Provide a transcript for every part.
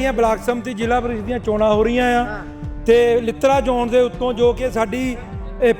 ਜਿਹੜੀਆਂ ਬਲਾਕ ਸਮਿਤੀ ਜ਼ਿਲ੍ਹਾ ਪਰਿਸ਼ਦ ਦੀਆਂ ਚੋਣਾਂ ਹੋ ਰਹੀਆਂ ਆ ਤੇ ਲਿੱਤਰਾ ਜ਼ੋਨ ਦੇ ਉੱਤੋਂ ਜੋ ਕਿ ਸਾਡੀ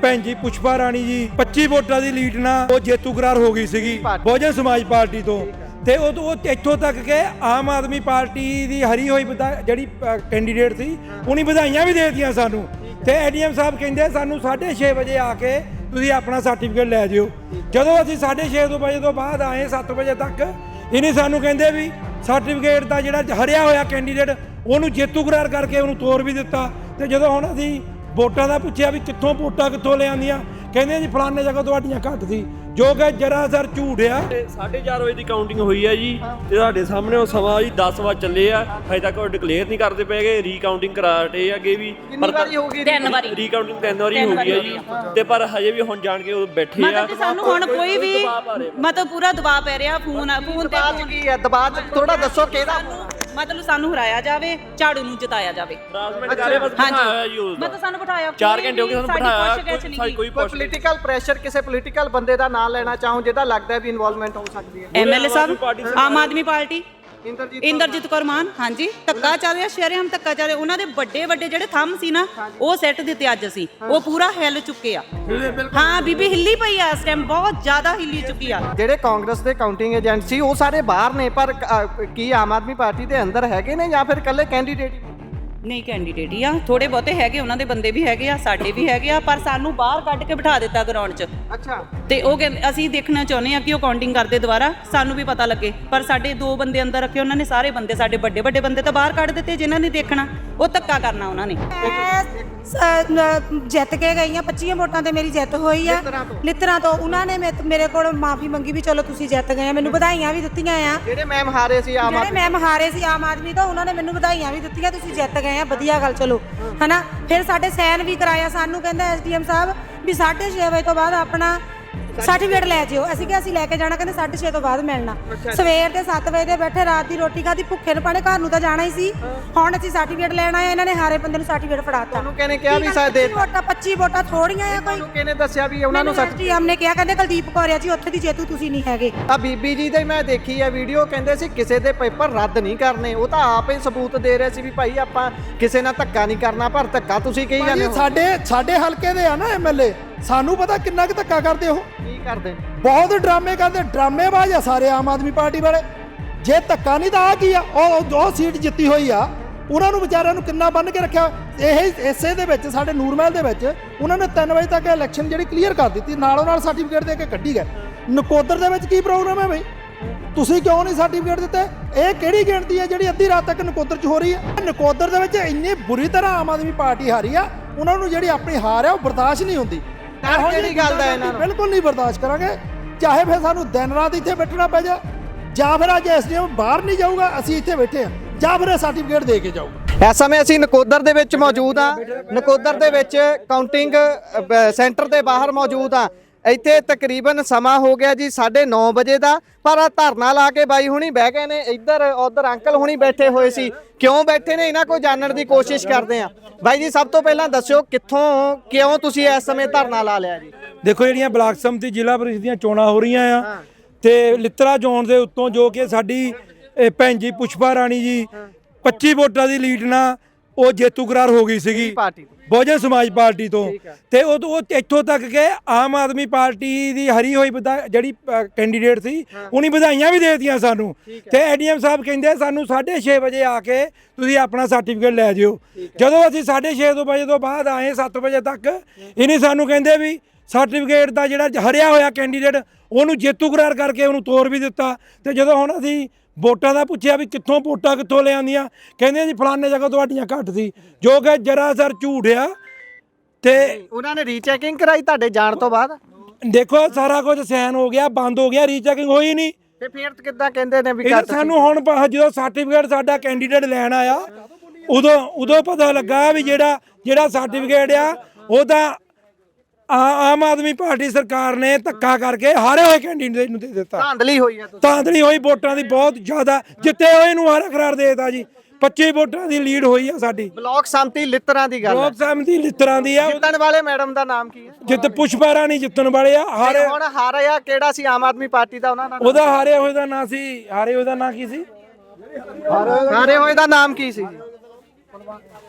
ਭੈਣ ਜੀ ਪੁਸ਼ਪਾ ਰਾਣੀ ਜੀ 25 ਵੋਟਾਂ ਦੀ ਲੀਡ ਨਾਲ ਉਹ ਜੇਤੂ ਕਰਾਰ ਹੋ ਗਈ ਸੀਗੀ ਬਹੁਜਨ ਸਮਾਜ ਪਾਰਟੀ ਤੋਂ। ਤੇ ਉਹ ਇੱਥੋਂ ਤੱਕ ਕਿ ਆਮ ਆਦਮੀ ਪਾਰਟੀ ਦੀ ਹਰੀ ਹੋਈ ਜਿਹੜੀ ਕੈਂਡੀਡੇਟ ਸੀ ਉਹਨੇ ਵਧਾਈਆਂ ਵੀ ਦੇ ਦਿੱਤੀਆਂ ਸਾਨੂੰ। ਤੇ ਐਡੀਐਮ ਸਾਹਿਬ ਕਹਿੰਦੇ ਸਾਨੂੰ 6:30 ਵਜੇ ਆ ਕੇ ਤੁਸੀਂ ਆਪਣਾ ਸਰਟੀਫਿਕੇਟ ਲੈ ਜਿਓ। ਜਦੋਂ ਅਸੀਂ 6:30 ਵਜੇ ਤੋਂ ਬਾਅਦ ਆਏ 7 ਵਜੇ ਤੱਕ ਇਹਨੇ ਸਾਨੂੰ ਕਹਿੰਦੇ ਵੀ ਸਰਟੀਫਿਕੇਟ ਦਾ ਜਿਹੜਾ ਹਰਿਆ ਹੋਇਆ ਕੈਂਡੀਡੇਟ ਉਹਨੂੰ ਜੇਤੂ ਕਰਾਰ ਕਰਕੇ ਉਹਨੂੰ ਤੋੜ ਵੀ ਦਿੱਤਾ। ਤੇ ਜਦੋਂ ਹੁਣ ਅਸੀਂ ਵੋਟਾਂ ਦਾ ਪੁੱਛਿਆ ਵੀ ਕਿੱਥੋਂ ਵੋਟਾਂ ਕਿੱਥੋਂ ਲਿਆਂਦੀਆਂ, ਕਹਿੰਦੇ ਜੀ ਫਲਾਣੇ ਜਗ੍ਹਾ ਤੁਹਾਡੀਆਂ ਘੱਟ ਸੀ, ਜੋ ਕਿ ਜਰਾਸਰ ਝੂਠ ਆ। 4:30 ਵਜੇ ਦੀ ਕਾਊਂਟਿੰਗ ਹੋਈ ਹੈ ਜੀ ਤੇ ਤੁਹਾਡੇ ਸਾਹਮਣੇ ਉਹ ਸਮਾਂ ਜੀ 10 ਵਜੇ ਚੱਲੇ ਆ, ਹਜੇ ਤੱਕ ਉਹ ਡਿਕਲੇਅਰ ਨਹੀਂ ਕਰਦੇ ਪਏਗੇ। ਰੀਕਾਊਂਟਿੰਗ ਕਰਾਟੇ ਅੱਗੇ ਵੀ ਕਿੰਨੀ ਵਾਰੀ ਹੋ ਗਈ? 3 ਵਾਰੀ ਰੀਕਾਊਂਟਿੰਗ 3 ਵਾਰੀ ਹੋ ਗਈ ਹੈ ਜੀ ਤੇ ਪਰ ਹਜੇ ਵੀ ਹੁਣ ਜਾਣ ਕੇ ਉਹ ਬੈਠੇ ਆ। ਮਤਲਬ ਸਾਨੂੰ ਹੁਣ ਕੋਈ ਵੀ ਮਤਲਬ ਪੂਰਾ ਦਬਾਅ ਪੈ ਰਿਹਾ ਫੋਨ ਤੇ ਦਬਾਅ ਕੀ ਹੈ? ਦਬਾਅ ਥੋੜਾ ਦੱਸੋ ਕਿਹਦਾ? ਮਤਲਬ ਸਾਨੂੰ ਹਰਾਇਆ ਜਾਵੇ, ਝਾੜੂ ਨੂੰ ਜਿਤਾਇਆ ਜਾਵੇ। ਹਰਾਸਮੈਂਟ ਕਰ ਰਹੇ ਬਸ ਬਿਠਾਇਆ ਜੀ ਉਸ ਮਤਲਬ ਸਾਨੂੰ ਬਿਠਾਇਆ 4 ਘੰਟੇ ਹੋ ਗਏ ਸਾਨੂੰ ਬਿਠਾਇਆ, ਕੋਈ ਪੋਲੀਟੀਕਲ ਪ੍ਰੈਸ਼ਰ ਕਿਸੇ ਪੋਲੀਟੀਕਲ ਬੰਦੇ ਦਾ ਨਾਮ ਲੈਣਾ ਚਾਹੂੰ ਜਿਹਦਾ ਲੱਗਦਾ ਵੀ ਇਨਵੋਲਵਮੈਂਟ ਹੋ ਸਕਦੀ ਹੈ? ਐਮਐਲਏ ਸਾਹਿਬ ਆਮ ਆਦਮੀ ਪਾਰਟੀ ਇੰਦਰਜੀਤ ਕੌਰ ਮਾਨ। ਹਾਂਜੀ ਧੱਕਾ ਚੱਲ ਰਿਹਾ, ਸ਼ਰੇਆਮ ਧੱਕਾ ਚੱਲ ਰਿਹਾ। ਉਹਨਾਂ ਦੇ ਵੱਡੇ ਜਿਹੜੇ ਥੰਮ ਸੀ ਨਾ ਉਹ ਸੈੱਟ ਦਿੱਤੇ ਅੱਜ ਅਸੀਂ, ਉਹ ਪੂਰਾ ਹਿੱਲ ਚੁੱਕੇ ਆ। ਹਾਂ ਬੀਬੀ ਹਿੱਲੀ ਪਈ ਆ, ਇਸ ਟਾਈਮ ਬਹੁਤ ਜ਼ਿਆਦਾ ਹਿੱਲੀ ਚੁੱਕੀ ਆ। ਜਿਹੜੇ ਕਾਂਗਰਸ ਦੇ ਕਾਊਂਟਿੰਗ ਏਜੰਟ ਸੀ ਉਹ ਸਾਰੇ ਬਾਹਰ ਨੇ, ਪਰ ਕੀ ਆਮ ਆਦਮੀ ਪਾਰਟੀ ਦੇ ਅੰਦਰ ਹੈਗੇ ਨੇ ਜਾਂ ਫਿਰ ਇਕੱਲੇ ਕੈਂਡੀਡੇਟ ਹੀ? ਨਹੀਂ ਕੈਂਡੀਡੇਟ ਹੀ ਆ, ਥੋੜੇ ਬਹੁਤੇ ਹੈਗੇ, ਉਹਨਾਂ ਦੇ ਬੰਦੇ ਵੀ ਹੈਗੇ ਆ, ਸਾਡੇ ਵੀ ਹੈਗੇ ਆ, ਪਰ ਸਾਨੂੰ ਬਾਹਰ ਕੱਢ ਕੇ ਬਿਠਾ ਦਿੱਤਾ ਗਰਾਊਂਡ 'ਚ। ਅੱਛਾ। ਤੇ ਉਹ ਕਹਿੰਦੇ ਅਸੀਂ ਦੇਖਣਾ ਚਾਹੁੰਦੇ ਆ ਕਿ ਉਹ ਕਾਊਂਟਿੰਗ ਕਰਦੇ ਦੁਬਾਰਾ, ਸਾਨੂੰ ਵੀ ਪਤਾ ਲੱਗੇ। ਪਰ ਸਾਡੇ 2 ਬੰਦੇ ਅੰਦਰ ਰੱਖੇ ਉਹਨਾਂ ਨੇ, ਸਾਰੇ ਬੰਦੇ ਸਾਡੇ ਵੱਡੇ ਬੰਦੇ ਤਾਂ ਬਾਹਰ ਕੱਢ ਦਿੱਤੇ। ਜਿਨ੍ਹਾਂ ਨੇ ਦੇਖਣਾ ਉਹ ਧੱਕਾ ਕਰਨਾ ਉਹਨਾਂ ਨੇ। ਜਿੱਤ ਕੇ ਗਈਆਂ 25 ਵੋਟਾਂ ਤੇ ਮੇਰੀ ਜਿੱਤ ਹੋਈ ਆ ਲਿੱਤਰਾਂ ਤੋਂ। ਉਹਨਾਂ ਨੇ ਮੇਰੇ ਕੋਲ ਮਾਫੀ ਮੰਗੀ ਵੀ ਚਲੋ ਤੁਸੀਂ ਜਿੱਤ ਗਏ, ਮੈਨੂੰ ਵਧਾਈਆਂ ਵੀ ਦਿੱਤੀਆਂ ਆ। ਜਿਹੜੇ ਮੈਮ ਹਾਰੇ ਸੀ ਆਮ ਆਦਮੀ ਤੋਂ, ਉਹਨਾਂ ਨੇ ਮੈਨੂੰ ਵਧਾਈਆਂ ਵੀ ਦਿੱਤੀਆਂ, ਤੁਸੀਂ ਜਿੱਤ ਗਏ ਆ, ਵਧੀਆ ਗੱਲ ਚਲੋ ਹਨਾ। ਫਿਰ ਸਾਡੇ ਸਾਈਨ ਵੀ ਕਰਾਇਆ, ਸਾਨੂੰ ਕਹਿੰਦਾ ਐਸਡੀਐਮ ਸਾਹਿਬ ਵੀ 6:30 ਵਜੇ ਤੋਂ ਬਾਅਦ ਆਪਣਾ ਸਰਟੀਫਿਕੇਟ ਲੈ ਜਿਓ। ਅਸੀਂ ਕਿਹਾ ਅਸੀਂ ਲੈ ਕੇ ਜਾਣਾ, ਕਹਿੰਦੇ 6:30 ਤੋਂ ਬਾਅਦ ਮਿਲਣਾ। ਸਵੇਰ ਦੇ 7 ਵਜੇ ਦੇ ਬੈਠੇ, ਰਾਤ ਦੀ ਰੋਟੀ ਖਾਧੀ, ਭੁੱਖੇ ਨੂੰ ਪਾਣੇ, ਘਰ ਨੂੰ ਤਾਂ ਜਾਣਾ ਹੀ ਸੀ। ਹੁਣ ਅਸੀਂ ਸਰਟੀਫਿਕੇਟ ਲੈਣ ਆਏ, ਇਹਨਾਂ ਨੇ ਹਾਰੇ ਬੰਦੇ ਨੂੰ ਸਰਟੀਫਿਕੇਟ ਫੜਾਤਾ। ਉਹਨੂੰ ਕਹਿੰਦੇ ਕਿਹਾ ਵੀ ਸ਼ਾਇਦ ਦੇ 25 ਵੋਟਾਂ ਥੋੜੀਆਂ ਆ। ਕੋਈ ਕਿਹਨੇ ਦੱਸਿਆ ਵੀ ਉਹਨਾਂ ਨੂੰ ਐਸਡੀਐਮ ਨੇ ਕਿਹਾ, ਕਹਿੰਦੇ ਕੁਲਦੀਪ ਕੌਰ ਜੀ ਉੱਥੇ ਦੀ ਜੇਤੂ ਤੁਸੀਂ ਨਹੀਂ ਹੈਗੇ। ਆ ਬੀਬੀ ਜੀ ਦੇ ਮੈਂ ਦੇਖੀ ਆ ਵੀਡੀਓ, ਕਹਿੰਦੇ ਸੀ ਕਿਸੇ ਦੇ ਪੇਪਰ ਰੱਦ ਨਹੀਂ ਕਰਨੇ। ਉਹ ਤਾਂ ਆਪ ਹੀ ਸਬੂਤ ਦੇ ਰਹੇ ਸੀ ਵੀ ਭਾਈ ਆਪਾਂ ਕਿਸੇ ਨਾਲ ਧੱਕਾ ਨਹੀਂ ਕਰਨਾ, ਪਰ ਧੱਕਾ ਤੁਸੀਂ ਕਹੀ ਜਾਂਦੇ ਹੋ। ਸਾਡੇ ਹਲਕੇ ਦੇ ਆ ਨਾ ਐਮਐਲਏ, ਸਾਨੂੰ ਪਤਾ ਕਿੰਨਾ ਕੁ ਧੱਕਾ ਕਰਦੇ। ਉਹ ਕੀ ਕਰਦੇ? ਬਹੁਤ ਡਰਾਮੇ ਕਰਦੇ, ਡਰਾਮੇਬਾਜ਼ ਆ ਸਾਰੇ ਆਮ ਆਦਮੀ ਪਾਰਟੀ ਵਾਲੇ। ਜੇ ਧੱਕਾ ਨਹੀਂ ਤਾਂ ਆ ਕੀ ਆ, ਉਹ ਸੀਟ ਜਿੱਤੀ ਹੋਈ ਆ, ਉਹਨਾਂ ਨੂੰ ਵਿਚਾਰਿਆਂ ਨੂੰ ਕਿੰਨਾ ਬੰਨ ਕੇ ਰੱਖਿਆ। ਇਸੇ ਦੇ ਵਿੱਚ ਸਾਡੇ ਨੂਰਮਹਿਲ ਦੇ ਵਿੱਚ ਉਹਨਾਂ ਨੇ 3 ਵਜੇ ਤੱਕ ਇਲੈਕਸ਼ਨ ਜਿਹੜੀ ਕਲੀਅਰ ਕਰ ਦਿੱਤੀ, ਨਾਲੋਂ ਨਾਲ ਸਰਟੀਫਿਕੇਟ ਦੇ ਕੇ ਕੱਢੀ ਗਏ। ਨਕੋਦਰ ਦੇ ਵਿੱਚ ਕੀ ਪ੍ਰੋਗਰਾਮ ਹੈ ਬਈ? ਤੁਸੀਂ ਕਿਉਂ ਨਹੀਂ ਸਰਟੀਫਿਕੇਟ ਦਿੱਤੇ? ਇਹ ਕਿਹੜੀ ਗਿਣਤੀ ਹੈ ਜਿਹੜੀ ਅੱਧੀ ਰਾਤ ਤੱਕ ਨਕੋਦਰ 'ਚ ਹੋ ਰਹੀ ਹੈ? ਨਕੋਦਰ ਦੇ ਵਿੱਚ ਇੰਨੀ ਬੁਰੀ ਤਰ੍ਹਾਂ ਆਮ ਆਦਮੀ ਪਾਰਟੀ ਹਾਰੀ ਆ, ਉਹਨਾਂ ਨੂੰ ਜਿਹੜੀ ਆਪਣੀ ਹਾਰ ਆ ਉਹ ਬਰਦਾਸ਼ਤ ਨਹੀਂ ਹੁੰਦੀ। ਇਹੋ ਜਿਹੀ ਗੱਲ ਦਾ ਇਹਨਾਂ ਨੂੰ ਬਿਲਕੁਲ ਨਹੀਂ ਬਰਦਾਸ਼ਤ ਕਰਾਂਗੇ, ਚਾਹੇ ਫਿਰ ਸਾਨੂੰ ਦਿਨ ਰਾਤ ਇੱਥੇ ਬੈਠਣਾ ਪੈ ਜਾ, ਜਾਂ ਫਿਰ ਅੱਜ ਐਸਡੀਐਮ ਬਾਹਰ ਨਹੀਂ ਜਾਊਗਾ, ਅਸੀਂ ਇੱਥੇ ਬੈਠੇ ਆ, ਜਾਂ ਫਿਰ ਸਰਟੀਫਿਕੇਟ ਦੇ ਕੇ ਜਾਊਗਾ। ਇਸ ਸਮੇਂ ਅਸੀਂ ਨਕੋਦਰ ਦੇ ਵਿੱਚ ਮੌਜੂਦ ਆ। ਨਕੋਦਰ ਦੇ ਵਿੱਚ ਕਾਊਂਟਿੰਗ ਸੈਂਟਰ ਦੇ ਬਾਹਰ ਮੌਜੂਦ ਆ। ਇੱਥੇ ਤਕਰੀਬਨ ਸਮਾਂ ਹੋ ਗਿਆ ਜੀ 9:30 ਵਜੇ ਦਾ, ਪਰ ਆ ਧਰਨਾ ਲਾ ਕੇ ਬਾਈ ਹੁਣੀ ਬਹਿ ਗਏ ਨੇ। ਇੱਧਰ ਉੱਧਰ ਅੰਕਲ ਹੁਣੀ ਬੈਠੇ ਹੋਏ ਸੀ। ਕਿਉਂ ਬੈਠੇ ਨੇ ਇਹਨਾਂ ਕੋਲ ਜਾਣਨ ਦੀ ਕੋਸ਼ਿਸ਼ ਕਰਦੇ ਆ। ਬਾਈ ਜੀ ਸਭ ਤੋਂ ਪਹਿਲਾਂ ਦੱਸਿਓ ਕਿਉਂ ਤੁਸੀਂ ਇਸ ਸਮੇਂ ਧਰਨਾ ਲਾ ਲਿਆ ਜੀ? ਦੇਖੋ ਜਿਹੜੀਆਂ ਬਲਾਕ ਸਮਿਤੀ ਜ਼ਿਲ੍ਹਾ ਪਰਿਸ਼ਦ ਦੀਆਂ ਚੋਣਾਂ ਹੋ ਰਹੀਆਂ ਆ ਤੇ ਲਿੱਤਰਾ ਜ਼ੋਨ ਦੇ ਉੱਤੋਂ ਜੋ ਕਿ ਸਾਡੀ ਭੈਣ ਜੀ ਪੁਸ਼ਪਾ ਰਾਣੀ ਜੀ 25 ਵੋਟਾਂ ਦੀ ਲੀਡ ਨਾਲ ਉਹ ਜੇਤੂ ਕਰਾਰ ਹੋ ਗਈ ਸੀਗੀ ਬਹੁਜਨ ਸਮਾਜ ਪਾਰਟੀ ਤੋਂ। ਤੇ ਉਹ ਇੱਥੋਂ ਤੱਕ ਕਿ ਆਮ ਆਦਮੀ ਪਾਰਟੀ ਦੀ ਹਰੀ ਹੋਈ ਜਿਹੜੀ ਕੈਂਡੀਡੇਟ ਸੀ ਉਹਨੇ ਵਧਾਈਆਂ ਵੀ ਦੇ ਦਿੱਤੀਆਂ ਸਾਨੂੰ। ਤੇ ਐਡੀਐਮ ਸਾਹਿਬ ਕਹਿੰਦੇ ਸਾਨੂੰ 6:30 ਵਜੇ ਆ ਕੇ ਤੁਸੀਂ ਆਪਣਾ ਸਰਟੀਫਿਕੇਟ ਲੈ ਜਿਓ। ਜਦੋਂ ਅਸੀਂ 6:30 ਵਜੇ ਤੋਂ ਬਾਅਦ ਆਏ 7 ਵਜੇ ਤੱਕ ਇਹਨੇ ਸਾਨੂੰ ਕਹਿੰਦੇ ਵੀ ਸਰਟੀਫਿਕੇਟ ਦਾ ਜਿਹੜਾ ਹਰਿਆ ਹੋਇਆ ਕੈਂਡੀਡੇਟ ਉਹਨੂੰ ਜੇਤੂ ਕਰਾਰ ਕਰਕੇ ਉਹਨੂੰ ਤੋੜ ਵੀ ਦਿੱਤਾ। ਤੇ ਜਦੋਂ ਹੁਣ ਅਸੀਂ ਵੋਟਾਂ ਦਾ ਪੁੱਛਿਆ ਵੀ ਕਿੱਥੋਂ ਵੋਟਾਂ ਕਿੱਥੋਂ ਲਿਆਂਦੀਆਂ, ਕਹਿੰਦੇ ਜੀ ਫਲਾਣੇ ਜਗ੍ਹਾ ਤੁਹਾਡੀਆਂ ਘੱਟ ਸੀ, ਜੋ ਕਿ ਜਰਾਸਰ ਝੂਠ ਆ। ਤੇ ਉਹਨਾਂ ਨੇ ਰੀਚੈਕਿੰਗ ਕਰਾਈ ਤੁਹਾਡੇ ਜਾਣ ਤੋਂ ਬਾਅਦ? ਦੇਖੋ ਸਾਰਾ ਕੁਝ ਸਾਈਨ ਹੋ ਗਿਆ, ਬੰਦ ਹੋ ਗਿਆ, ਰੀਚੈਕਿੰਗ ਹੋਈ ਨਹੀਂ। ਤੇ ਫਿਰ ਕਿੱਦਾਂ ਕਹਿੰਦੇ ਨੇ ਵੀ ਸਾਨੂੰ ਹੁਣ ਜਦੋਂ ਸਰਟੀਫਿਕੇਟ ਸਾਡਾ ਕੈਂਡੀਡੇਟ ਲੈਣ ਆਇਆ ਉਦੋਂ ਪਤਾ ਲੱਗਾ ਵੀ ਜਿਹੜਾ ਸਰਟੀਫਿਕੇਟ ਆ ਉਹ ਤਾਂ ਆਮ ਆਦਮੀ ਪਾਰਟੀ ਸਰਕਾਰ ਨੇ ਧੱਕਾ ਕਰਕੇ ਹਾਰੇ ਹੋਏ ਕੈਂਡੀਡੇਟ ਨੂੰ ਦੇ ਦਿੱਤਾ। ਧਾਂਦਲੀ ਹੋਈ ਵੋਟਾਂ ਦੀ ਬਹੁਤ ਜ਼ਿਆਦਾ, ਜਿੱਤੇ ਹੋਏ ਨੂੰ ਹਾਰਾ ਕਰਾਰ ਦੇ ਦਿੱਤਾ ਜੀ। 25 ਵੋਟਾਂ ਦੀ ਲੀਡ ਹੋਈ ਆ ਸਾਡੀ। ਬਲਾਕ ਸੰਮਤੀ ਲਿੱਤਰਾਂ ਦੀ ਗੱਲ, ਬਲਾਕ ਸੰਮਤੀ ਲਿੱਤਰਾਂ ਦੀ ਆ। ਜਿੱਤਣ ਵਾਲੇ ਮੈਡਮ ਦਾ ਨਾਮ ਕੀ ਹੈ? ਜਿੱਤ ਪੁਸ਼ਪਾ ਰਾਣੀ ਜਿੱਤਣ ਵਾਲੇ ਆ। ਹੁਣ ਹਾਰਿਆ ਕਿਹੜਾ ਸੀ ਆਮ ਆਦਮੀ ਪਾਰਟੀ ਦਾ? ਉਹਨਾਂ ਦਾ ਉਹਦਾ ਹਾਰੇ ਹੋਏ ਦਾ ਨਾਂ ਸੀ, ਹਾਰੇ ਹੋਏ ਦਾ ਨਾਂ ਕੀ ਸੀ? ਹਾਰੇ ਹੋਏ ਦਾ ਨਾਮ ਕੀ ਸੀ ਜੀ?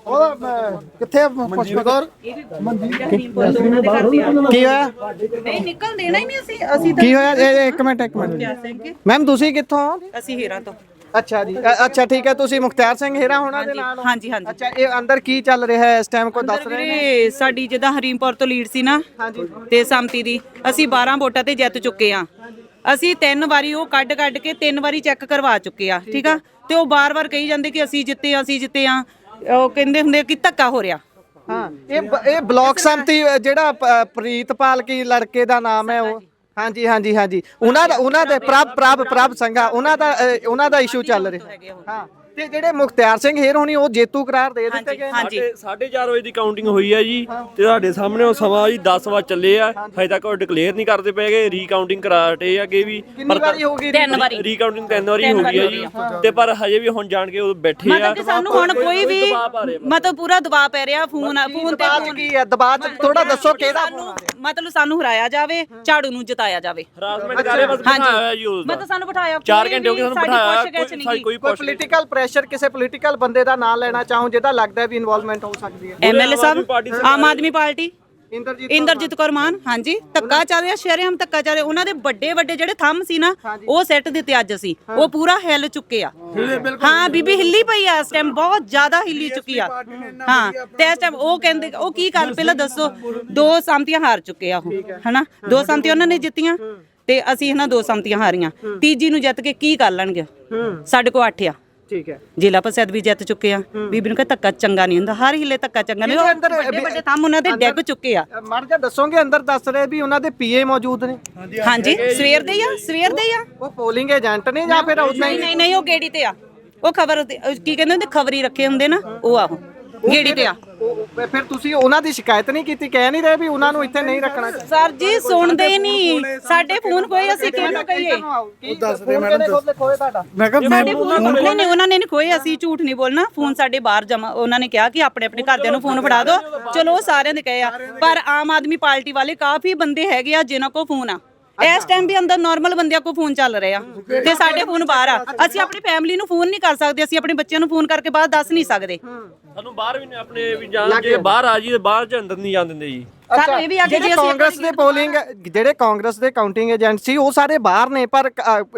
ਉਹਦਾ ਕਿੱਥੇ ਪੁਸ਼ਪਾ ਕੌਰ ਕੀ ਹੋਇਆ ਨਹੀਂ ਨਿਕਲ ਦੇਣਾ ਹੀ ਨਹੀਂ ਅਸੀਂ ਕੀ ਹੋਇਆ ਇੱਕ ਮਿੰਟ ਮੈਮ ਤੁਸੀਂ ਕਿੱਥੋਂ ਹੋ? ਅਸੀਂ ਹੀਰਾ ਤੋਂ ਅੱਛਾ ਜੀ ਅੱਛਾ ਠੀਕ ਹੈ ਤੁਸੀਂ ਮੁਖਤਿਆਰ ਸਿੰਘ ਹੀਰਾ ਹੋਣਾ ਦੇ ਨਾਲ ਹੋ? ਹਾਂਜੀ ਹਾਂਜੀ ਅੱਛਾ ਇਹ ਅੰਦਰ ਕੀ ਚੱਲ ਰਿਹਾ ਹੈ ਇਸ ਟਾਈਮ ਕੋਈ ਦੱਸ ਰਹੇ ਨੇ? ਵੀਰੇ ਸਾਡੀ ਜਿੱਦਾਂ ਹਰੀਮਪੁਰ ਤੋਂ ਲੀਡ ਸੀ ਨਾ ਹਾਂਜੀ ਤੇ ਸੰਮਤੀ ਦੀ ਅਸੀਂ 12 ਵੋਟਾਂ ਤੇ ਜਿੱਤ ਚੁੱਕੇ ਆ। ਅਸੀਂ 3 ਵਾਰੀ ਉਹ ਕੱਢ ਕੇ 3 ਵਾਰੀ ਚੈੱਕ ਕਰਵਾ ਚੁੱਕੇ ਆ ਠੀਕ ਆ। ਤੇ ਉਹ ਬਾਰ-ਬਾਰ ਕਹੀ ਜਾਂਦੇ ਕਿ ਅਸੀਂ ਜਿੱਤੇ ਆ ਉਹ ਕਹਿੰਦੇ ਹੁੰਦੇ ਕਿ ਧੱਕਾ ਹੋ ਰਿਹਾ। ਹਾਂ ਇਹ ਬਲਾਕ ਸੰਮਤੀ ਜਿਹੜਾ ਪ੍ਰੀਤਪਾਲ ਕੀ ਲੜਕੇ ਦਾ ਨਾਮ ਹੈ ਉਹ ਹਾਂਜੀ ਉਹਨਾਂ ਦੇ ਪ੍ਰਭ ਸੰਘਾ ਉਹਨਾਂ ਦਾ ਇਸ਼ੂ ਚੱਲ ਰਿਹਾ। ਹਾਂ ਤੇ ਜਿਹੜੇ ਮੁਖਤਿਆਰ ਸਿੰਘ ਹੇਰ ਹੋਣੀ ਉਹ ਜੇਤੂ ਕਰਾਰ ਦੇ ਦਿੱਤੇ ਗਏ। ਹਾਂਜੀ 4:30 ਵਜੇ ਦੀ ਕਾਊਂਟਿੰਗ ਹੋਈ ਹੈ ਜੀ ਤੇ ਤੁਹਾਡੇ ਸਾਹਮਣੇ ਉਹ ਸਮਾਂ ਜੀ 10 ਵਜੇ ਚੱਲੇ ਆ, ਹਜੇ ਤੱਕ ਉਹ ਡਿਕਲੇਅਰ ਨਹੀਂ ਕਰਦੇ ਪੈਗੇ। ਰੀਕਾਊਂਟਿੰਗ ਕਰਾਟੇ ਅੱਗੇ ਵੀ ਕਿੰਨੀ ਵਾਰੀ ਹੋ ਗਈ? 3 ਵਾਰੀ ਰੀਕਾਊਂਟਿੰਗ 3 ਵਾਰੀ ਹੋ ਗਈ ਹੈ ਜੀ ਤੇ ਪਰ ਹਜੇ ਵੀ ਹੁਣ ਜਾਣ ਕੇ ਉਹ ਬੈਠੇ ਆ। ਮਤਲਬ ਕਿ ਸਾਨੂੰ ਹੁਣ ਕੋਈ ਵੀ ਮਤਲਬ ਪੂਰਾ ਦਬਾਅ ਪੈ ਰਿਹਾ ਫੋਨ ਤੇ ਦਬਾਅ ਕੀ ਹੈ? ਦਬਾਅ ਥੋੜਾ ਦੱਸੋ ਕਿਹਦਾ? ਮਤਲਬ ਸਾਨੂੰ ਹਰਾਇਆ ਜਾਵੇ, ਝਾੜੂ ਨੂੰ ਜਿਤਾਇਆ ਜਾਵੇ। ਹਰਾਸਮੈਂਟ ਕਰ ਰਹੇ ਬਸ ਬਿਠਾਇਆ ਜੀ ਉਹ ਮਤਲਬ ਸਾਨੂੰ ਬਿਠਾਇਆ 4 ਘੰਟੇ ਹੋ ਗਏ ਸਾਨੂੰ ਬਿਠਾਇਆ ਕੋਈ ਪੋਲੀਟੀਕਲ ਪ੍ਰੈਸ਼ਰ ਕਿਸੇ ਪੋਲੀਟੀਕਲ ਬੰਦੇ ਦਾ ਨਾਮ ਲੈਣਾ ਚਾਹੂੰ ਜਿਹਦਾ ਲੱਗਦਾ ਵੀ ਇਨਵੋਲਵਮੈਂਟ ਹੋ ਸਕਦੀ ਹੈ। ਐਮਐਲਏ ਸਾਹਿਬ ਆਮ ਆਦਮੀ ਪਾਰਟੀ ਇੰਦਰਜੀਤ ਕੌਰ ਮਾਨ ਹਾਂਜੀ ਧੱਕਾ ਚੱਲ ਰਿਹਾ ਸ਼ਰੇਆਮ ਧੱਕਾ ਚੱਲ ਰਿਹਾ। ਉਹਨਾਂ ਦੇ ਵੱਡੇ ਜਿਹੜੇ ਥੰਮ ਸੀ ਨਾ ਉਹ ਸੈੱਟ ਦਿੱਤੇ ਅੱਜ ਅਸੀਂ ਉਹ ਪੂਰਾ ਹਿੱਲ ਚੁੱਕੇ ਆ। ਹਾਂ ਬੀਬੀ ਹਿੱਲੀ ਪਈ ਆ ਇਸ ਟਾਈਮ ਬਹੁਤ ਜ਼ਿਆਦਾ ਹਿੱਲੀ ਚੁੱਕੀ ਆ। ਹਾਂ ਤੇ ਇਸ ਟਾਈਮ ਉਹ ਕਹਿੰਦੇ ਉਹ ਕੀ ਕਰ ਪਹਿਲਾਂ ਦੱਸੋ 2 ਸੰਮਤੀਆਂ ਹਾਰ ਚੁੱਕੇ ਆ ਉਹ ਹਨਾ 2 ਸੰਮਤੀਆਂ ਉਹਨਾਂ ਨੇ ਜਿੱਤੀਆਂ ਤੇ ਅਸੀਂ ਇਹਨਾਂ 2 ਸੰਮਤੀਆਂ ਹਾਰੀਆਂ। ਤੀਜੀ ਨੂੰ ਜਿੱਤ ਕੇ ਕੀ ਕਰ ਲੈਣਗੇ? ਸਾਡੇ ਕੋਲ 8 ਆ। ਠੀਕ ਹੈ ਜ਼ਿਲ੍ਹਾ ਪ੍ਰਸ਼ਦ ਵੀ ਜਿੱਤ ਚੁੱਕੇ ਆ। ਬੀਬੀ ਨੂੰ ਕਹ ਧੱਕਾ ਚੰਗਾ ਨਹੀਂ ਹੁੰਦਾ ਹਰ ਹਿੱਲੇ ਧੱਕਾ ਚੰਗਾ ਨਹੀਂ। ਵੱਡੇ ਥੰਮ ਉਹਨਾਂ ਦੇ ਡਿੱਗ ਚੁੱਕੇ ਆ। ਮੜ ਜਾ ਦੱਸੋਗੇ ਅੰਦਰ ਦੱਸ ਰਹੇ ਵੀ ਉਹਨਾਂ ਦੇ ਪੀਏ ਮੌਜੂਦ ਨੇ। ਹਾਂਜੀ ਸਵੇਰ ਦੇ ਹੀ ਆ ਉਹ ਪੋਲਿੰਗ ਏਜੰਟ ਨੇ ਜਾਂ ਫਿਰ ਉਦਾਂ ਹੀ? ਨਹੀਂ ਉਹ ਗੇੜੀ ਤੇ ਆ। ਉਹ ਖਬਰ ਕੀ ਕਹਿੰਦੇ ਹੁੰਦੇ ਖਬਰੀ ਰੱਖੇ ਹੁੰਦੇ ਨਾ ਉਹ ਆ ਉਹ ਗੇੜੀ ਤੇ ਆ। ਫਿਰ ਤੁਸੀਂ ਉਹਨਾਂ ਦੀ ਸ਼ਿਕਾਇਤ ਨਹੀਂ ਕੀਤੀ? ਕਹਿ ਨਹੀਂ ਰਹੇ ਵੀ ਉਹਨਾਂ ਨੂੰ ਇੱਥੇ ਨਹੀਂ ਰੱਖਣਾ? ਸਰ ਜੀ ਸੁਣਦੇ ਹੀ ਨਹੀਂ ਸਾਡੇ ਫੋਨ ਕੋਈ ਅਸੀਂ ਕਿਹਨੂੰ ਕਹੀਏ? ਦੱਸਦੇ ਮੈਡਮ ਖੋਏ ਤੁਹਾਡਾ? ਮੈਂ ਕਿਹਾ ਸਾਡੇ ਫੋਨ ਨਹੀਂ ਉਹਨਾਂ ਨੇ ਨਹੀਂ ਖੋਏ। ਅਸੀਂ ਝੂਠ ਨਹੀਂ ਬੋਲਣਾ। ਫੋਨ ਸਾਡੇ ਬਾਹਰ ਜਮਾ ਉਹਨਾਂ ਨੇ ਕਿਹਾ ਕਿ ਆਪਣੇ ਘਰਦਿਆਂ ਨੂੰ ਫੋਨ ਫੜਾ ਦਿਓ। ਚਲੋ ਉਹ ਸਾਰਿਆਂ ਦੇ ਕਹੇ ਆ ਪਰ ਆਮ ਆਦਮੀ ਪਾਰਟੀ ਵਾਲੇ ਕਾਫੀ ਬੰਦੇ ਹੈਗੇ ਆ ਜਿਨ੍ਹਾਂ ਕੋਲ ਫੋਨ ਆ। ਇਸ ਟਾਈਮ ਵੀ ਅੰਦਰ ਨਾਰਮਲ ਬੰਦਿਆਂ ਕੋਲ ਫੋਨ ਚੱਲ ਰਿਹਾ ਤੇ ਸਾਡੇ ਫੋਨ ਬਾਹਰ ਆ। ਅਸੀਂ ਆਪਣੀ ਫੈਮਿਲੀ ਨੂੰ ਫੋਨ ਨਹੀਂ ਕਰ ਸਕਦੇ। ਅਸੀਂ ਆਪਣੇ ਬੱਚਿਆਂ ਨੂੰ ਫੋਨ ਕਰਕੇ ਬਾਹਰ ਦੱਸ ਨਹੀਂ ਸਕਦੇ। ਸਾਨੂੰ ਬਾਹਰ ਵੀ ਆਪਣੇ ਵੀ ਜਾਣ ਜੇ ਬਾਹਰ ਆ ਜੀ ਤੇ ਬਾਹਰ ਚ ਅੰਦਰ ਨਹੀਂ ਜਾਣ ਦਿੰਦੇ ਜੀ। ਸਾਨੂੰ ਇਹ ਵੀ ਆ ਕਿ ਜਿਹੜੇ ਕਾਂਗਰਸ ਦੇ ਪੋਲਿੰਗ ਜਿਹੜੇ ਕਾਂਗਰਸ ਦੇ ਕਾਊਂਟਿੰਗ ਏਜੰਟ ਸੀ ਉਹ ਸਾਰੇ ਬਾਹਰ ਨੇ ਪਰ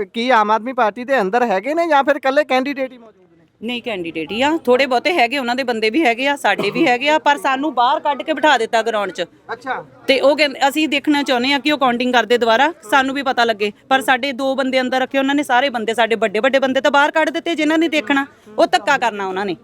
ਕੀ ਆਮ ਆਦਮੀ ਪਾਰਟੀ ਦੇ ਅੰਦਰ ਹੈਗੇ ਨੇ ਜਾਂ ਫਿਰ ਇਕੱਲੇ ਕੈਂਡੀਡੇਟ ਹੀ ਮੌਜੂਦ ਨੇ? ਨਹੀਂ ਕੈਂਡੀਡੇਟ ਹੀ ਆ। ਥੋੜੇ ਬਹੁਤੇ ਹੈਗੇ ਉਹਨਾਂ ਦੇ ਬੰਦੇ ਵੀ ਹੈਗੇ ਆ ਸਾਡੇ ਵੀ ਹੈਗੇ ਆ ਪਰ ਸਾਨੂੰ ਬਾਹਰ ਕੱਢ ਕੇ ਬਿਠਾ ਦਿੱਤਾ ਗਰਾਊਂਡ 'ਚ। ਅੱਛਾ ਤੇ ਉਹ ਕਹਿੰਦੇ ਅਸੀਂ ਦੇਖਣਾ ਚਾਹੁੰਦੇ ਆ ਕਿ ਉਹ ਕਾਊਂਟਿੰਗ ਕਰਦੇ ਦੁਬਾਰਾ ਸਾਨੂੰ ਵੀ ਪਤਾ ਲੱਗੇ। ਪਰ ਸਾਡੇ 2 ਬੰਦੇ ਅੰਦਰ ਰੱਖੇ ਉਹਨਾਂ ਨੇ ਸਾਰੇ ਬੰਦੇ ਸਾਡੇ ਵੱਡੇ ਬੰਦੇ ਤਾਂ ਬਾਹਰ ਕੱਢ ਦਿੱਤੇ ਜਿਨ੍ਹਾਂ ਨੇ ਦੇਖਣਾ ਉਹ ਧੱਕਾ ਕਰਨਾ ਉਹਨਾਂ ਨੇ।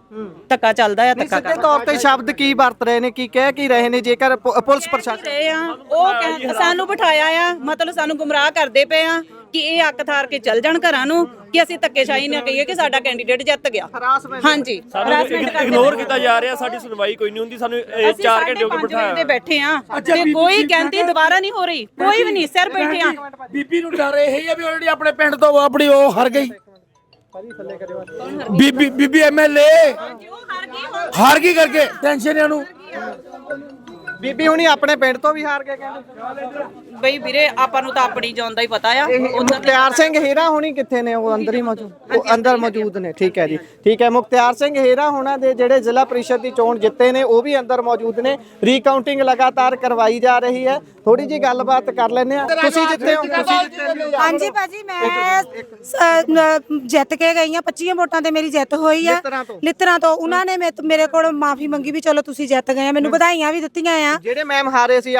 ਧੱਕਾ ਚੱਲਦਾ ਆ ਧੱਕਾ ਸਿੱਧੇ ਤੌਰ ਤੇ ਸ਼ਬਦ ਕੀ ਵਰਤ ਰਹੇ ਨੇ ਕੀ ਕਹਿ ਕੀ ਰਹੇ ਨੇ ਜੇਕਰ ਪੁਲਿਸ ਪ੍ਰਸ਼ਾਸਨ ਰਹੇ ਆ ਉਹ ਸਾਨੂੰ ਬਿਠਾਇਆ ਆ ਮਤਲਬ ਸਾਨੂੰ ਗੁੰਮਰਾਹ ਕਰਦੇ ਪਏ ਆ ਕਿ ਇਹ ਅੱਕ ਥਾਰ ਕੇ ਚੱਲ ਜਾਣ ਘਰਾਂ ਨੂੰ ਕਿ ਅਸੀਂ ਧੱਕੇਸ਼ਾਹੀ ਨਾ ਕਹੀਏ ਕਿ ਸਾਡਾ ਕੈਂਡੀਡੇਟ ਜਿੱਤ ਗਿਆ। ਹਾਂਜੀ ਇਗਨੋਰ ਕੀਤਾ ਜਾ ਰਿਹਾ। ਸਾਡੀ ਸੁਣਵਾਈ ਕੋਈ ਨਹੀਂ ਹੁੰਦੀ। ਸਾਨੂੰ 4 ਘੰਟੇ ਹੋ ਗਏ ਬਿਠਾਇਆ ਤੇ ਬੈਠੇ ਆ ਤੇ ਕੋਈ ਗਿਣਤੀ ਦੁਬਾਰਾ ਨਹੀਂ ਹੋ ਰਹੀ ਕੋਈ ਵੀ ਨਹੀਂ ਸਿਰ ਬੈਠੇ ਆ। ਬੀਬੀ ਨੂੰ ਡਰ ਇਹ ਹੈ ਵੀ ਆਲਰੇਡੀ ਆਪਣੇ ਪਿੰਡ ਤੋਂ ਆਪਣੀ ਉਹ ਹਾਰ ਗਈ। ਬੀਬੀ ਐਮਐਲਏ ਹਾਰ ਗਈ ਕਰਕੇ ਟੈਨਸ਼ਨ ਇਹਨਾਂ ਨੂੰ। ਬੀਬੀ ਹੁਣੀ ਆਪਣੇ ਪਿੰਡ ਤੋਂ ਵੀ ਹਾਰ ਗਏ ਕਹਿੰਦੇ। ਬਈ ਵੀਰੇ ਆਪਾਂ ਨੂੰ ਤਾਂ ਆਪਣੀ ਜਾਨ ਦਾ ਹੀ ਪਤਾ ਆ। ਮੁਖਤਿਆਰ ਸਿੰਘ ਹੀਰਾ ਹੁਣੀ ਕਿੱਥੇ ਨੇ? ਉਹ ਅੰਦਰ ਹੀ ਮੌਜੂਦ ਉਹ ਅੰਦਰ ਮੌਜੂਦ ਨੇ। ਠੀਕ ਹੈ ਜੀ ਠੀਕ ਹੈ। ਮੁਖਤਿਆਰ ਸਿੰਘ ਹੀਰਾ ਹੋਣਾ ਦੇ ਜਿਹੜੇ ਜ਼ਿਲ੍ਹਾ ਪ੍ਰੀਸ਼ਦ ਦੀ ਚੋਣ ਜਿੱਤੇ ਨੇ ਉਹ ਵੀ ਅੰਦਰ ਮੌਜੂਦ ਨੇ। ਰੀਕਾਊਂਟਿੰਗ ਲਗਾਤਾਰ ਕਰਵਾਈ ਜਾ ਰਹੀ ਹੈ। ਥੋੜੀ ਜੀ ਗੱਲਬਾਤ ਕਰ ਲੈਂਦੇ ਆ। ਤੁਸੀਂ ਜਿੱਤੇ ਹੋ? ਹਾਂਜੀ ਭਾਜੀ ਮੈਂ ਜਿੱਤ ਕੇ ਗਈ ਆ 25 ਵੋਟਾਂ ਤੇ ਮੇਰੀ ਜਿੱਤ ਹੋਈ ਆ ਲਿੱਤਰਾਂ ਤੋਂ। ਉਹਨਾਂ ਨੇ ਮੇਰੇ ਕੋਲ ਮਾਫੀ ਮੰਗੀ ਵੀ ਚਲੋ ਤੁਸੀਂ ਜਿੱਤ ਗਏ ਆ। ਮੈਨੂੰ ਵਧਾਈਆਂ ਵੀ ਦਿੱਤੀਆਂ ਆ। ਜਿਹੜੇ ਮੈਮ ਹਾਰੇ ਸੀ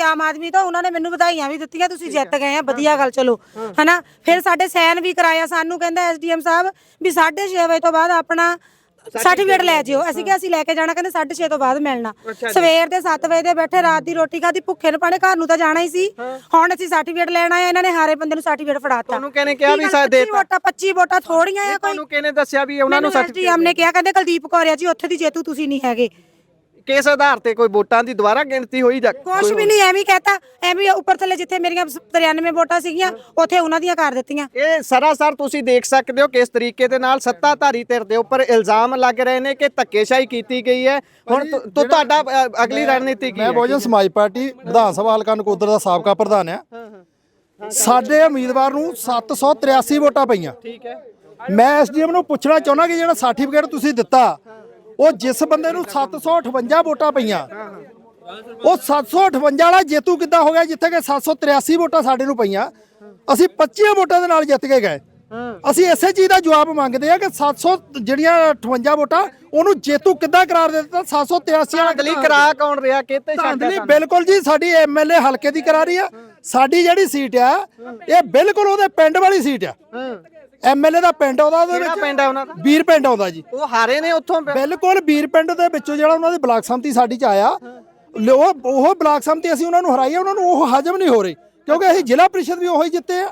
ਆਮ ਆਦਮੀ ਤੋਂ ਉਹਨਾਂ ਨੇ ਮੈਨੂੰ ਵਧਾਈਆਂ ਵੀ ਦਿੱਤੀਆਂ ਤੁਸੀਂ ਜਿੱਤ ਗਏ ਆ ਵਧੀਆ ਗੱਲ ਚਲੋ ਹਨਾ। ਫਿਰ ਸਾਡੇ ਸਾਈਨ ਵੀ ਕਰਾਇਆ। ਸਾਨੂੰ ਕਹਿੰਦਾ ਐਸਡੀਐਮ ਸਾਹਿਬ ਵੀ 6:30 ਵਜੇ ਤੋਂ ਬਾਅਦ ਆਪਣਾ ਸਰਟੀਫਿਕੇਟ ਲੈ ਜਿਓ। ਅਸੀਂ ਕਿਹਾ ਅਸੀਂ ਲੈ ਕੇ ਜਾਣਾ। ਕਹਿੰਦੇ 6:30 ਤੋਂ ਬਾਅਦ ਮਿਲਣਾ। ਸਵੇਰ ਦੇ 7 ਵਜੇ ਦੇ ਬੈਠੇ ਰਾਤ ਦੀ ਰੋਟੀ ਖਾਦੀ ਭੁੱਖੇ ਨੂੰ ਪਾਣੇ ਘਰ ਨੂੰ ਤਾਂ ਜਾਣਾ ਹੀ ਸੀ। ਹੁਣ ਅਸੀਂ ਸਰਟੀਫਿਕੇਟ ਲੈਣ ਆਏ। ਇਹਨਾਂ ਨੇ ਹਾਰੇ ਬੰਦੇ ਨੂੰ ਸਰਟੀਫਿਕੇਟ ਫੜਾਤਾ। ਤੁਹਾਨੂੰ ਕਿਹਨੇ ਕਿਹਾ ਵੀ ਸਾਡੇ 25 ਵੋਟਾਂ ਥੋੜੀਆਂ ਆ। ਕੋਈ ਤੁਹਾਨੂੰ ਕਿਹਨੇ ਦੱਸਿਆ ਵੀ ਉਹਨਾਂ ਨੂੰ ਸਰਟੀਫਿਕੇਟ ਨੇ ਕਿਹਾ ਕਹਿੰਦੇ ਕੁਲਦੀਪ ਕੌਰ ਆ ਜੀ ਉੱਥੇ ਦੀ ਜੇਤੂ ਤੁਸੀਂ ਨਹੀਂ ਹੈਗੇ। ਕਿਸ ਆਧਾਰ ਤੇ ਕੋਈ ਵੋਟਾਂ ਦੀ ਦੁਬਾਰਾ ਗਿਣਤੀ ਹੋਈ ਜਾਂ ਕੁਛ ਵੀ ਨਹੀਂ ਐਵੇਂ ਕਹਤਾ ਐਵੇਂ ਉੱਪਰ ਥੱਲੇ ਜਿੱਥੇ ਮੇਰੀਆਂ 93 ਵੋਟਾਂ ਸੀਗੀਆਂ ਉੱਥੇ ਉਹਨਾਂ ਦੀਆਂ ਕਰ ਦਿੱਤੀਆਂ। ਇਹ ਸਰਾਸਰ ਤੁਸੀਂ ਦੇਖ ਸਕਦੇ ਹੋ ਕਿਸ ਤਰੀਕੇ ਦੇ ਨਾਲ ਸੱਤਾਧਾਰੀ ਧਿਰ ਦੇ ਉੱਪਰ ਇਲਜ਼ਾਮ ਲੱਗ ਰਹੇ ਨੇ ਕਿ ਧੱਕੇਸ਼ਾਹੀ ਕੀਤੀ ਗਈ ਹੈ। ਹੁਣ ਤੁਹਾਡਾ ਅਗਲੀ ਰਣਨੀਤੀ ਕੀ ਹੈ? ਮੈਂ ਬਹੁਜਨ ਸਮਾਜ ਪਾਰਟੀ ਵਿਧਾਨ ਸਭਾ ਹਲਕਾ ਨਕੋਦਰ ਦਾ ਸਾਬਕਾ ਪ੍ਰਧਾਨ ਆ। ਸਾਡੇ ਉਮੀਦਵਾਰ ਨੂੰ 783 ਵੋਟਾਂ ਪਈਆਂ। ਠੀਕ ਹੈ ਮੈਂ ਐਸਡੀਐਮ ਨੂੰ ਪੁੱਛਣਾ ਚਾਹੁੰਦਾ ਕਿ ਜਿਹੜਾ ਸਰਟੀਫਿਕੇਟ ਤੁਸੀਂ ਦਿੱਤਾ ਉਹ ਜਿਸ ਬੰਦੇ ਨੂੰ 758 ਵੋਟਾਂ ਪਈਆਂ ਉਹ 758 ਵਾਲਾ ਜੇਤੂ ਕਿੱਦਾਂ ਹੋ ਗਿਆ ਜਿੱਥੇ ਕਿ 783 ਵੋਟਾਂ ਸਾਡੇ ਨੂੰ ਪਈਆਂ ਅਸੀਂ 25 ਵੋਟਾਂ ਦੇ ਨਾਲ ਜਿੱਤ ਕੇ ਗਏ। ਅਸੀਂ ਇਸੇ ਚੀਜ਼ ਦਾ ਜਵਾਬ ਮੰਗਦੇ ਆ ਕਿ 700 ਜਿਹੜੀਆਂ 58 ਵੋਟਾਂ ਉਹਨੂੰ ਜੇਤੂ ਕਿੱਦਾਂ ਕਰਾਰ ਦੇ ਦਿੱਤਾ 783 ਵਾਲਾ ਧਾਂਦਲੀ ਕਰਾ ਕੌਣ ਰਿਹਾ ਕਿਤੇ ਧਾਂਦਲੀ ਬਿਲਕੁਲ ਜੀ ਸਾਡੀ ਐਮਐਲਏ ਹਲਕੇ ਦੀ ਕਰਾ ਰਹੀ ਆ। ਸਾਡੀ ਜਿਹੜੀ ਸੀਟ ਆ ਇਹ ਬਿਲਕੁਲ ਉਹਦੇ ਪਿੰਡ ਵਾਲੀ ਸੀਟ ਆ। ਐਮਐਲਏ ਦਾ ਪਿੰਡ ਆਉਂਦਾ ਉਹਦੇ ਕਿਹੜਾ ਪਿੰਡ ਹੈ ਉਹਨਾਂ ਦਾ? ਵੀਰ ਪਿੰਡ ਆਉਂਦਾ ਜੀ। ਉਹ ਹਾਰੇ ਨੇ ਉੱਥੋਂ ਬਿਲਕੁਲ ਵੀਰ ਪਿੰਡ ਦੇ ਵਿੱਚੋਂ ਜਿਹੜਾ ਉਹਨਾਂ ਦੀ ਬਲਾਕ ਸੰਮਤੀ ਸਾਡੀ ਚ ਆਇਆ ਉਹ ਬਲਾਕ ਸੰਮਤੀ ਅਸੀਂ ਉਹਨਾਂ ਨੂੰ ਹਰਾਈ ਆ। ਉਹਨਾਂ ਨੂੰ ਉਹ ਹਜਮ ਨਹੀਂ ਹੋ ਰਹੀ ਕਿਉਂਕਿ ਅਸੀਂ ਜ਼ਿਲ੍ਹਾ ਪ੍ਰੀਸ਼ਦ ਵੀ ਉਹੀ ਜਿੱਤੇ ਆ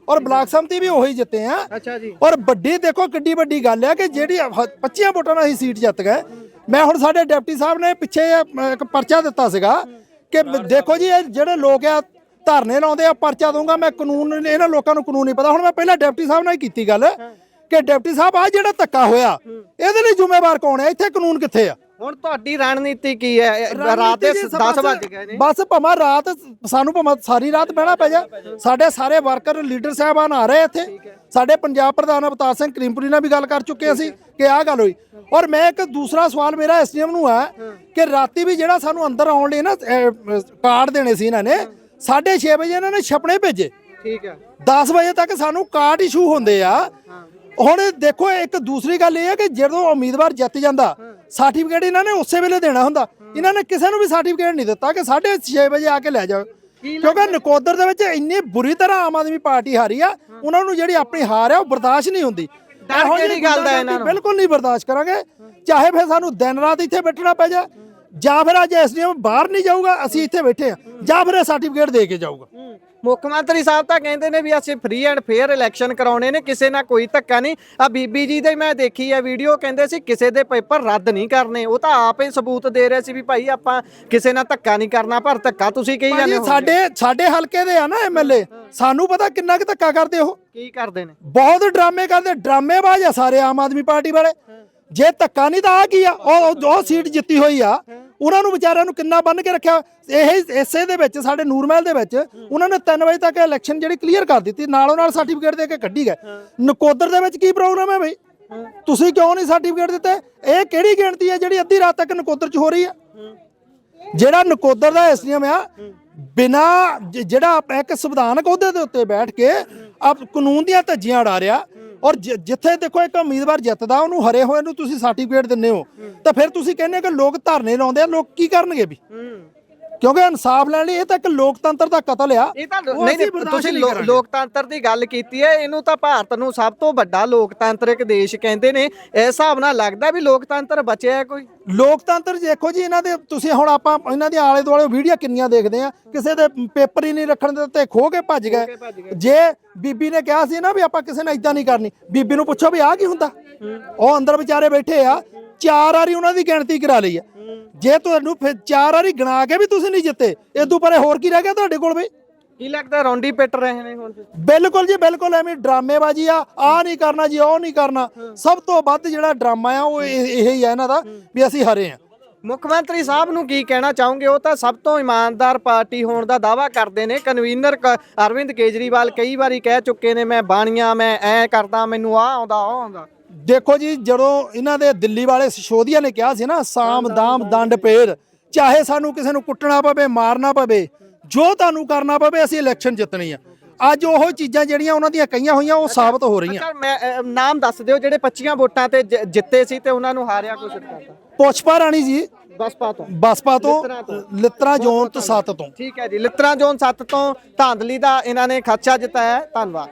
ਔਰ ਬਲਾਕ ਸੰਮਤੀ ਵੀ ਉਹੀ ਜਿੱਤੇ ਆ। ਅੱਛਾ ਜੀ। ਔਰ ਵੱਡੀ ਦੇਖੋ ਕਿੱਡੀ ਵੱਡੀ ਗੱਲ ਹੈ ਕਿ ਜਿਹੜੀ 25 ਵੋਟਾਂ ਨਾਲ ਅਸੀਂ ਸੀਟ ਜਿੱਤ ਗਏ। ਮੈਂ ਹੁਣ ਸਾਡੇ ਡਿਪਟੀ ਸਾਹਿਬ ਨੇ ਪਿੱਛੇ ਇੱਕ ਪਰਚਾ ਦਿੱਤਾ ਸੀਗਾ ਕਿ ਦੇਖੋ ਜੀ ਇਹ ਜਿਹੜੇ ਲੋਕ ਆ ਧਰਨੇ ਲਾਉਂਦੇ ਆ ਪਰਚਾ ਦਊਂਗਾ ਮੈਂ ਕਾਨੂੰਨ ਇਹਨਾਂ ਲੋਕਾਂ ਨੂੰ ਕਾਨੂੰਨ ਨਹੀਂ ਪਤਾ। ਹੁਣ ਮੈਂ ਪਹਿਲਾਂ ਡਿਪਟੀ ਸਾਹਿਬ ਨਾਲ ਕੀਤੀ ਗੱਲ ਕਿ ਡਿਪਟੀ ਸਾਹਿਬ ਆ ਜਿਹੜਾ ਧੱਕਾ ਹੋਇਆ ਇਹਦੇ ਲਈ ਜ਼ਿੰਮੇਵਾਰ ਕੌਣ ਹੈ? ਇੱਥੇ ਕਾਨੂੰਨ ਕਿੱਥੇ ਆ? ਹੁਣ ਤੁਹਾਡੀ ਰਣਨੀਤੀ ਕੀ ਹੈ? ਰਾਤ ਦੇ 10 ਵਜ ਗਏ ਨੇ ਬਸ ਭਾਵੇਂ ਰਾਤ ਸਾਨੂੰ ਭਾਵੇਂ ਸਾਰੀ ਰਾਤ ਬਹਿਣਾ ਪੈ ਜਾ। ਸਾਡੇ ਸਾਰੇ ਵਰਕਰ ਲੀਡਰ ਸਾਹਿਬਾਨ ਆ ਰਹੇ ਇੱਥੇ। ਸਾਡੇ ਪੰਜਾਬ ਪ੍ਰਧਾਨ ਅਵਤਾਰ ਸਿੰਘ ਕਰੀਮਪੁਰੀ ਨਾਲ ਵੀ ਗੱਲ ਕਰ ਚੁੱਕੇ ਅਸੀਂ ਕਿ ਆਹ ਗੱਲ ਹੋਈ। ਔਰ ਮੈਂ ਇੱਕ ਦੂਸਰਾ ਸਵਾਲ ਮੇਰਾ ਐਸਡੀਐਮ ਨੂੰ ਹੈ ਕਿ ਰਾਤੀ ਵੀ ਜਿਹੜਾ ਸਾਨੂੰ ਅੰਦਰ ਆਉਣ ਲਈ ਨਾ ਕਾਰਡ ਦੇਣੇ ਸੀ ਇਹਨਾਂ ਨੇ 6:30 ਵਜੇ ਇਹਨਾਂ ਨੇ ਛਪਣੇ ਭੇਜੇ। ਠੀਕ ਹੈ 10 ਵਜੇ ਤੱਕ ਸਾਨੂੰ ਕਾਰਡ ਇਸ਼ੂ ਹੁੰਦੇ ਆ। ਹੁਣ ਦੇਖੋ ਇੱਕ ਦੂਸਰੀ ਗੱਲ ਇਹ ਹੈ ਕਿ ਜਦੋਂ ਉਮੀਦਵਾਰ ਜਿੱਤ ਜਾਂਦਾ ਸਰਟੀਫਿਕੇਟ ਇਹਨਾਂ ਨੇ ਉਸੇ ਵੇਲੇ ਦੇਣਾ ਹੁੰਦਾ। ਇਹਨਾਂ ਨੇ ਕਿਸੇ ਨੂੰ ਵੀ ਸਰਟੀਫਿਕੇਟ ਨਹੀਂ ਦਿੱਤਾ ਕਿ 6:30 ਵਜੇ ਆ ਕੇ ਲੈ ਜਾਓ ਕਿਉਂਕਿ ਨਕੋਦਰ ਦੇ ਵਿੱਚ ਇੰਨੀ ਬੁਰੀ ਤਰ੍ਹਾਂ ਆਮ ਆਦਮੀ ਪਾਰਟੀ ਹਾਰੀ ਆ। ਉਹਨਾਂ ਨੂੰ ਜਿਹੜੀ ਆਪਣੀ ਹਾਰ ਆ ਉਹ ਬਰਦਾਸ਼ਤ ਨਹੀਂ ਹੁੰਦੀ। ਡਰ ਕਿਹੜੀ ਗੱਲ ਦਾ ਇਹਨਾਂ ਨੂੰ? ਬਿਲਕੁਲ ਨਹੀਂ ਬਰਦਾਸ਼ਤ ਕਰਾਂਗੇ ਚਾਹੇ ਫਿਰ ਸਾਨੂੰ ਦਿਨ ਰਾਤ ਇੱਥੇ ਬੈਠਣਾ ਪੈ ਜਾ ਜਾਂ ਫਿਰ ਅੱਜ ਐਸਡੀਐਮ ਬਾਹਰ ਨਹੀਂ ਜਾਊਗਾ ਅਸੀਂ ਇੱਥੇ ਬੈਠੇ ਆ ਜਾਂ ਫਿਰ ਸਰਟੀਫਿਕੇਟ ਦੇ ਕੇ ਜਾਊਗਾ। ਮੁੱਖ ਮੰਤਰੀ ਸਾਹਿਬ ਤਾਂ ਕਹਿੰਦੇ ਨੇ ਵੀ ਅਸੀਂ ਫ੍ਰੀ ਐਂਡ ਫੇਅਰ ਇਲੈਕਸ਼ਨ ਕਰਾਉਣੇ ਨੇ ਕਿਸੇ ਨਾਲ ਕੋਈ ਧੱਕਾ ਨਹੀਂ। ਆ ਬੀਬੀ ਜੀ ਦੇ ਮੈਂ ਦੇਖੀ ਆ ਵੀਡੀਓ ਕਹਿੰਦੇ ਸੀ ਕਿਸੇ ਦੇ ਪੇਪਰ ਰੱਦ ਨਹੀਂ ਕਰਨੇ। ਉਹ ਤਾਂ ਆਪ ਹੀ ਸਬੂਤ ਦੇ ਰਹੇ ਸੀ ਵੀ ਭਾਈ ਆਪਾਂ ਕਿਸੇ ਨਾਲ ਧੱਕਾ ਨਹੀਂ ਕਰਨਾ ਪਰ ਧੱਕਾ ਤੁਸੀਂ ਕਹੀ ਜਾਂਦੇ ਹੋ। ਸਾਡੇ ਹਲਕੇ ਦੇ ਆ ਨਾ ਐਮਐਲਏ ਸਾਨੂੰ ਪਤਾ ਕਿੰਨਾ ਕੁ ਧੱਕਾ ਕਰਦੇ ਉਹ। ਕੀ ਕਰਦੇ ਨੇ? ਬਹੁਤ ਡਰਾਮੇ ਕਰਦੇ ਡਰਾਮੇਬਾਜ਼ ਆ ਸਾਰੇ ਆਮ ਆਦਮੀ ਪਾਰਟੀ ਵਾਲੇ। ਜੇ ਧੱਕਾ ਨਹੀਂ ਤਾਂ ਆ ਕੀ ਆ ਉਹ ਸੀਟ ਜਿੱਤੀ ਹੋਈ ਆ ਉਹਨਾਂ ਨੂੰ ਵਿਚਾਰਿਆਂ ਨੂੰ ਕਿੰਨਾ ਬੰਨ ਕੇ ਰੱਖਿਆ। ਇਸੇ ਦੇ ਵਿੱਚ ਸਾਡੇ ਨੂਰਮਹਿਲ ਦੇ ਵਿੱਚ ਉਹਨਾਂ ਨੇ 3 ਵਜੇ ਤੱਕ ਇਲੈਕਸ਼ਨ ਜਿਹੜੀ ਕਲੀਅਰ ਕਰ ਦਿੱਤੀ ਨਾਲੋਂ ਨਾਲ ਸਰਟੀਫਿਕੇਟ ਦੇ ਕੇ ਕੱਢੀ ਗਏ। ਨਕੋਦਰ ਦੇ ਵਿੱਚ ਕੀ ਪ੍ਰੋਬਲਮ ਹੈ ਬਈ? ਤੁਸੀਂ ਕਿਉਂ ਨਹੀਂ ਸਰਟੀਫਿਕੇਟ ਦਿੱਤੇ? ਇਹ ਕਿਹੜੀ ਗਿਣਤੀ ਹੈ ਜਿਹੜੀ ਅੱਧੀ ਰਾਤ ਤੱਕ ਨਕੋਦਰ 'ਚ ਹੋ ਰਹੀ ਆ? ਜਿਹੜਾ ਨਕੋਦਰ ਦਾ ਐਸਡੀਐਮ ਆ ਬਿਨਾ ਜਿਹੜਾ ਇੱਕ ਸੰਵਿਧਾਨਕ ਅਹੁਦੇ ਦੇ ਉੱਤੇ ਬੈਠ ਕੇ ਆਪ ਕਾਨੂੰਨ ਦੀਆਂ ਧੱਜੀਆਂ ਉਡਾ ਰਿਹਾ ਔਰ ਜਿੱਥੇ ਦੇਖੋ ਇੱਕ ਉਮੀਦਵਾਰ ਜਿੱਤਦਾ ਉਹਨੂੰ ਹਰੇ ਹੋਏ ਨੂੰ ਤੁਸੀਂ ਸਰਟੀਫਿਕੇਟ ਦਿੰਦੇ ਹੋ ਤਾਂ ਫਿਰ ਤੁਸੀਂ ਕਹਿੰਦੇ ਕਿ ਲੋਕ ਧਰਨੇ ਲਾਉਂਦੇ ਆ। ਲੋਕ ਕੀ ਕਰਨਗੇ ਵੀ? ਕਿਉਂਕਿ ਇਨਸਾਫ ਲੈਣ ਲਈ ਇਹ ਤਾਂ ਇੱਕ ਲੋਕਤੰਤਰ ਦਾ ਕਤਲ ਆ। ਇਹ ਤਾਂ ਨਹੀਂ ਤੁਸੀਂ ਲੋਕਤੰਤਰ ਦੀ ਗੱਲ ਕੀਤੀ ਹੈ। ਇਹਨੂੰ ਤਾਂ ਭਾਰਤ ਨੂੰ ਸਭ ਤੋਂ ਵੱਡਾ ਲੋਕਤੰਤਰਿਕ ਦੇਸ਼ ਕਹਿੰਦੇ ਨੇ। ਇਸ ਹਿਸਾਬ ਨਾਲ ਲੱਗਦਾ ਵੀ ਲੋਕਤੰਤਰ ਬਚਿਆ ਹੈ ਕੋਈ? ਲੋਕਤੰਤਰ ਦੇਖੋ ਜੀ ਇਹਨਾਂ ਦੇ ਤੁਸੀਂ ਹੁਣ ਆਪਾਂ ਇਹਨਾਂ ਦੇ ਆਲੇ ਦੁਆਲੇ ਵੀਡੀਓ ਕਿੰਨੀਆਂ ਦੇਖਦੇ ਆ ਕਿਸੇ ਦੇ ਪੇਪਰ ਹੀ ਨਹੀਂ ਰੱਖਣ ਦਿੱਤੇ ਖੋ ਕੇ ਭੱਜ ਗਏ। ਜੇ ਬੀਬੀ ਨੇ ਕਿਹਾ ਸੀ ਨਾ ਵੀ ਆਪਾਂ ਕਿਸੇ ਨਾਲ ਇਦਾਂ ਨਹੀਂ ਕਰਨੀ ਬੀਬੀ ਨੂੰ ਪੁੱਛੋ ਵੀ ਆਹ ਕੀ ਹੁੰਦਾ। ਉਹ ਅੰਦਰ ਵਿਚਾਰੇ ਬੈਠੇ ਆ 4 ਵਾਰੀ ਉਹਨਾਂ ਦੀ ਗਿਣਤੀ ਕਰਾ ਲਈ ਆ। ਜੇ ਤੁਹਾਨੂੰ ਫਿਰ 4 ਵਾਰੀ ਗਿਣਾ ਕੇ ਵੀ ਤੁਸੀਂ ਨਹੀਂ ਜਿੱਤੇ ਇਦੋਂ ਪਰੇ ਹੋਰ ਕੀ ਰਹਿ ਗਿਆ ਤੁਹਾਡੇ ਕੋਲ ਬਈ? ਕੀ ਲੱਗਦਾ ਰੌਂਡੀ ਪਿੱਟ ਰਹੇ ਨੇ ਹੁਣ? ਬਿਲਕੁਲ ਜੀ ਬਿਲਕੁਲ ਐਵੇਂ ਡਰਾਮੇਬਾਜ਼ੀ ਆ ਨਹੀਂ ਕਰਨਾ ਜੀ ਉਹ ਨਹੀਂ ਕਰਨਾ। ਸਭ ਤੋਂ ਵੱਧ ਜਿਹੜਾ ਡਰਾਮਾ ਆ ਉਹ ਇਹ ਹੀ ਆ ਇਹਨਾਂ ਦਾ ਵੀ ਅਸੀਂ ਹਾਰੇ ਆ। ਮੁੱਖ ਮੰਤਰੀ ਸਾਹਿਬ ਨੂੰ ਕੀ ਕਹਿਣਾ ਚਾਹੋਗੇ? ਉਹ ਤਾਂ ਸਭ ਤੋਂ ਇਮਾਨਦਾਰ ਪਾਰਟੀ ਹੋਣ ਦਾ ਦਾਅਵਾ ਕਰਦੇ ਨੇ। ਕਨਵੀਨਰ ਅਰਵਿੰਦ ਕੇਜਰੀਵਾਲ ਕਈ ਵਾਰੀ ਕਹਿ ਚੁੱਕੇ ਨੇ ਮੈਂ ਬਾਣੀਆਂ ਮੈਂ ਐ ਕਰਦਾ ਮੈਨੂੰ ਆਹ ਆਉਂਦਾ ਉਹ ਆਉਂਦਾ। ਦੇਖੋ ਜੀ ਜਦੋਂ ਇਹਨਾਂ ਦੇ ਦਿੱਲੀ ਵਾਲੇ ਸਿਸੋਦੀਆ ਨੇ ਕਿਹਾ ਸੀ ਨਾ ਸਾਮ ਦਾਮ ਦੰਡ ਪੇਰ ਚਾਹੇ ਸਾਨੂੰ ਕਿਸੇ ਨੂੰ ਕੁੱਟਣਾ ਪਵੇ ਮਾਰਨਾ ਪਵੇ ਜੋ ਤੁਹਾਨੂੰ ਕਰਨਾ ਪਵੇ ਅਸੀਂ ਇਲੈਕਸ਼ਨ ਜਿੱਤਣੀ ਆ। ਅੱਜ ਉਹ ਚੀਜ਼ਾਂ ਜਿਹੜੀਆਂ ਉਹਨਾਂ ਦੀਆਂ ਕਹੀਆਂ ਹੋਈਆਂ ਉਹ ਸਾਬਤ ਹੋ ਰਹੀਆਂ। ਮੈਂ ਨਾਮ ਦੱਸ ਦਿਓ ਜਿਹੜੇ 25 ਵੋਟਾਂ ਤੇ ਜਿੱਤੇ ਸੀ ਤੇ ਉਹਨਾਂ ਨੂੰ ਹਾਰਿਆ ਕੁਛ ਕਰਤਾ। ਪੁਸ਼ਪਾ ਰਾਣੀ ਜੀ ਬਸਪਾ ਤੋਂ ਲਿੱਤਰਾ ਜ਼ੋਨ 7 ਤੋਂ। ਠੀਕ ਹੈ ਜੀ ਲਿੱਤਰਾ ਜ਼ੋਨ 7 ਤੋਂ ਧਾਂਦਲੀ ਦਾ ਇਹਨਾਂ ਨੇ ਖਰਚਾ ਜਿਤਾਇਆ। ਧੰਨਵਾਦ।